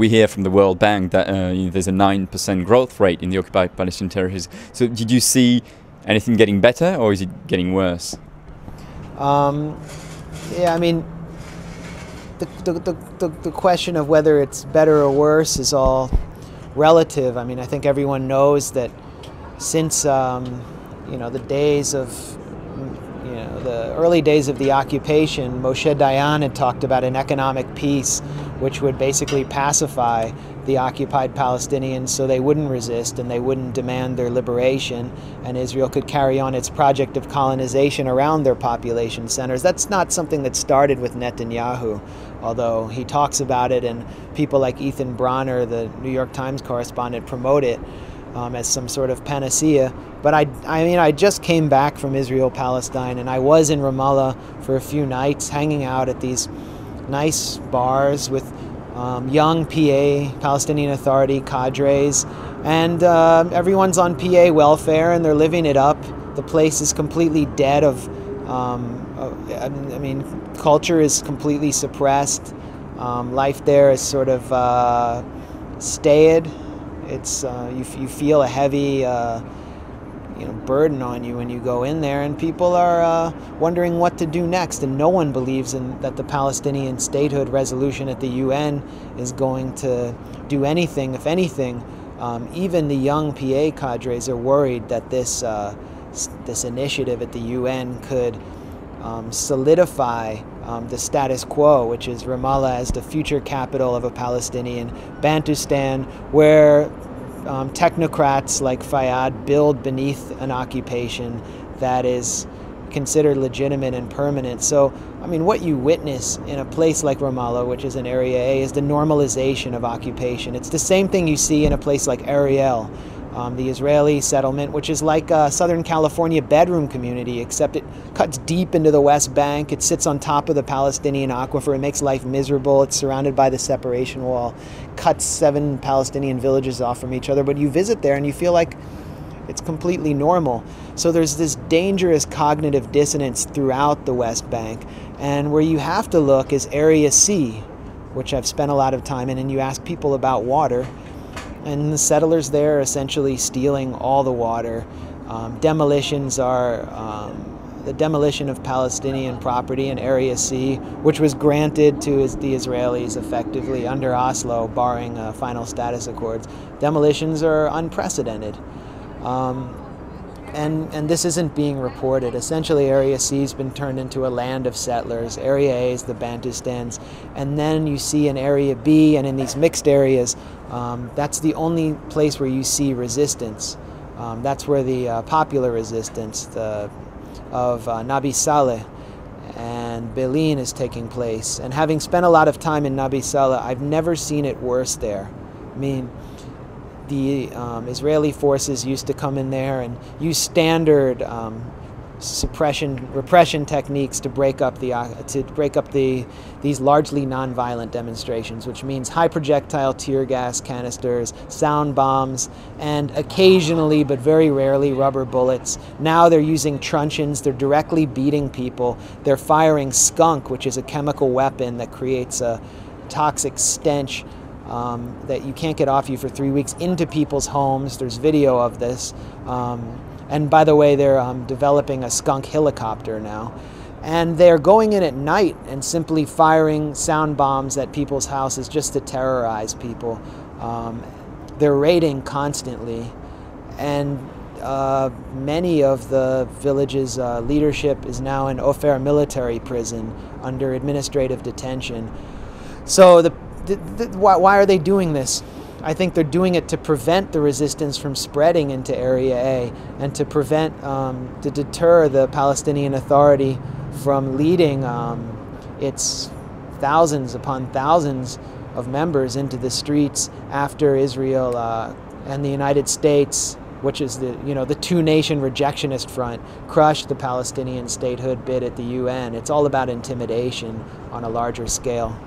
We hear from the World Bank that there's a 9% growth rate in the occupied Palestinian territories. So did you see anything getting better, or is it getting worse? Yeah, I mean, the question of whether it's better or worse is all relative. I mean, I think everyone knows that since the days of the early days of the occupation, Moshe Dayan had talked about an economic peace which would basically pacify the occupied Palestinians so they wouldn't resist and they wouldn't demand their liberation, and Israel could carry on its project of colonization around their population centers. That's not something that started with Netanyahu, although he talks about it, and people like Ethan Bronner, the New York Times correspondent, promote it as some sort of panacea. But I just came back from Israel-Palestine, and I was in Ramallah for a few nights hanging out at these nice bars with young PA, Palestinian Authority cadres, and everyone's on PA welfare and they're living it up. The place is completely dead of, I mean, culture is completely suppressed. Life there is sort of staid. It's you feel a heavy burden on you when you go in there, and people are wondering what to do next, and no one believes that the Palestinian statehood resolution at the UN is going to do anything. If anything, even the young PA cadres are worried that this initiative at the UN could solidify the status quo, which is Ramallah as the future capital of a Palestinian Bantustan, where technocrats like Fayyad build beneath an occupation that is considered legitimate and permanent. So, I mean, what you witness in a place like Ramallah, which is in Area A, is the normalization of occupation. It's the same thing you see in a place like Ariel, the Israeli settlement, which is like a Southern California bedroom community, except it cuts deep into the West Bank. It sits on top of the Palestinian aquifer. It makes life miserable. It's surrounded by the separation wall, cuts 7 Palestinian villages off from each other. But you visit there and you feel like it's completely normal. So there's this dangerous cognitive dissonance throughout the West Bank. And where you have to look is Area C, which I've spent a lot of time in, and you ask people about water. And the settlers there are essentially stealing all the water. Demolitions are the demolition of Palestinian property in Area C, which was granted to the Israelis effectively under Oslo, barring final status accords. Demolitions are unprecedented. And this isn't being reported. Essentially, Area C has been turned into a land of settlers. Area A is the Bantustans. And then you see in Area B and in these mixed areas, that's the only place where you see resistance. That's where the popular resistance of Nabi Saleh and Belin is taking place. And having spent a lot of time in Nabi Saleh, I've never seen it worse there. I mean, the Israeli forces used to come in there and use standard repression techniques to break up these largely nonviolent demonstrations, which means high projectile tear gas canisters, sound bombs, and occasionally, but very rarely, rubber bullets. Now they're using truncheons. They're directly beating people. They're firing skunk, which is a chemical weapon that creates a toxic stench that you can't get off you for 3 weeks, into people's homes. There's video of this. And by the way, they're developing a skunk helicopter now. And they're going in at night and simply firing sound bombs at people's houses just to terrorize people. They're raiding constantly. And many of the village's leadership is now in Ofer military prison under administrative detention. So why are they doing this? I think they're doing it to prevent the resistance from spreading into Area A, and to prevent, to deter the Palestinian Authority from leading its thousands upon thousands of members into the streets after Israel and the United States, which is the two-nation rejectionist front, crushed the Palestinian statehood bid at the UN. It's all about intimidation on a larger scale.